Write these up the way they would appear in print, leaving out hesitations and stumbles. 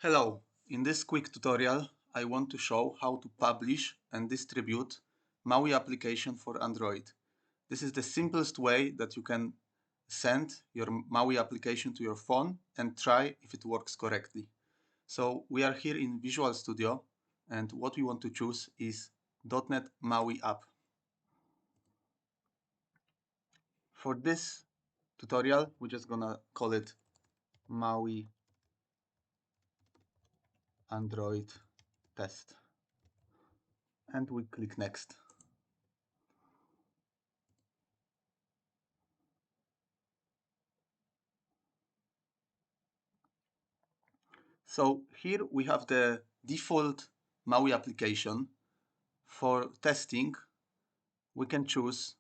Hello, in this quick tutorial I want to show how to publish and distribute MAUI application for Android. This is the simplest way that you can send your MAUI application to your phone and try if it works correctly. So we are here in Visual Studio and what we want to choose is .NET MAUI app. For this tutorial we're just gonna call it MAUI Android test and we click next. So here we have the default MAUI application. For testing, we can choose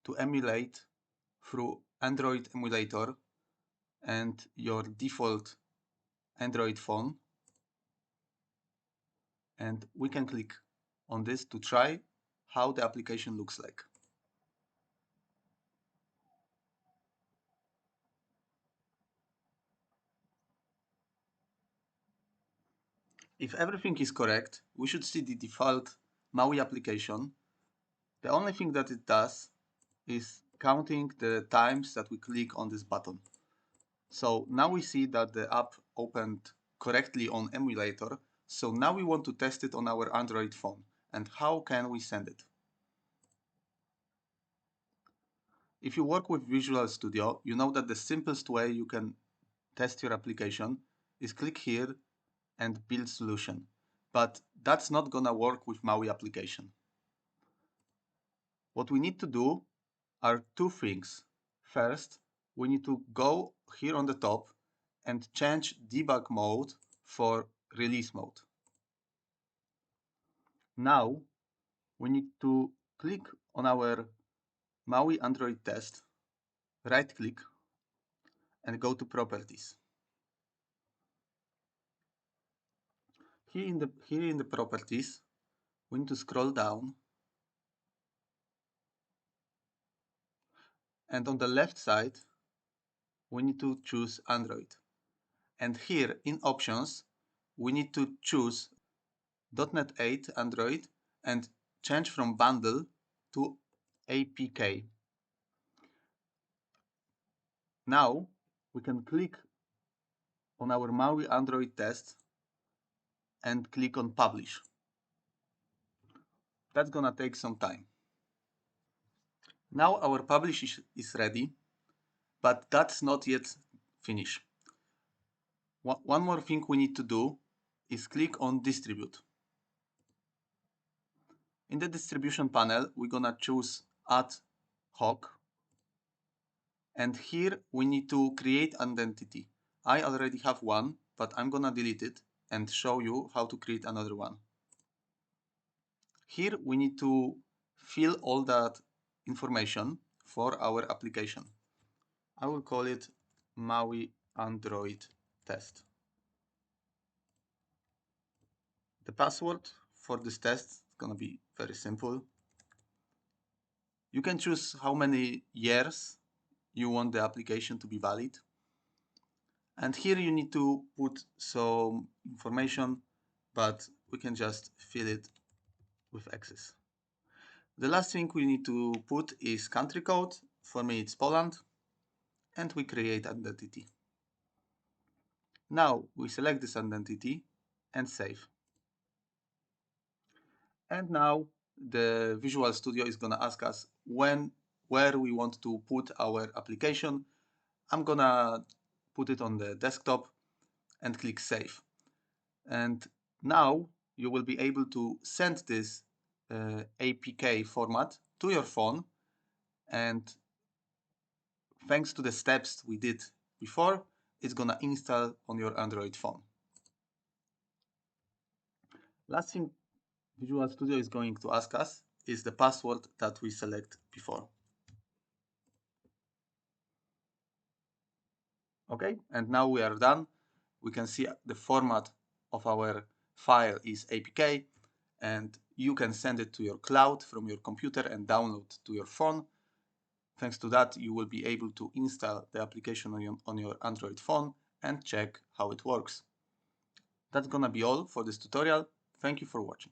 to emulate through Android emulator and your default Android phone. And we can click on this to try how the application looks like. If everything is correct, we should see the default MAUI application. The only thing that it does is counting the times that we click on this button. So now we see that the app opened correctly on emulator. So now we want to test it on our Android phone. And how can we send it? If you work with Visual Studio, you know that the simplest way you can test your application is click here and build solution. But that's not gonna work with MAUI application. What we need to do are two things. First, we need to go here on the top and change debug mode for release mode. Now we need to click on our MAUI Android test, right click and go to properties. Here in the properties, we need to scroll down and on the left side, we need to choose Android. And here in options, we need to choose .NET 8 Android and change from bundle to APK. Now we can click on our MAUI Android test and click on publish. That's gonna take some time. Now our publish is ready, but that's not yet finished. One more thing we need to do is click on distribute. In the distribution panel, we're gonna choose ad hoc. And here we need to create identity. I already have one, but I'm gonna delete it and show you how to create another one. Here we need to fill all that information for our application. I will call it MAUI Android test. The password for this test is gonna be very simple. You can choose how many years you want the application to be valid. And here you need to put some information, but we can just fill it with X's. The last thing we need to put is country code. For me it's Poland. And we create identity. Now we select this identity and save. And now the Visual Studio is gonna ask us where we want to put our application. I'm gonna put it on the desktop and click save. And now you will be able to send this APK format to your phone, and thanks to the steps we did before, it's gonna install on your Android phone. Last thing Visual Studio is going to ask us is the password that we select before. Okay, and now we are done. We can see the format of our file is APK, and you can send it to your cloud from your computer and download to your phone. Thanks to that, you will be able to install the application on your Android phone and check how it works. That's gonna be all for this tutorial. Thank you for watching.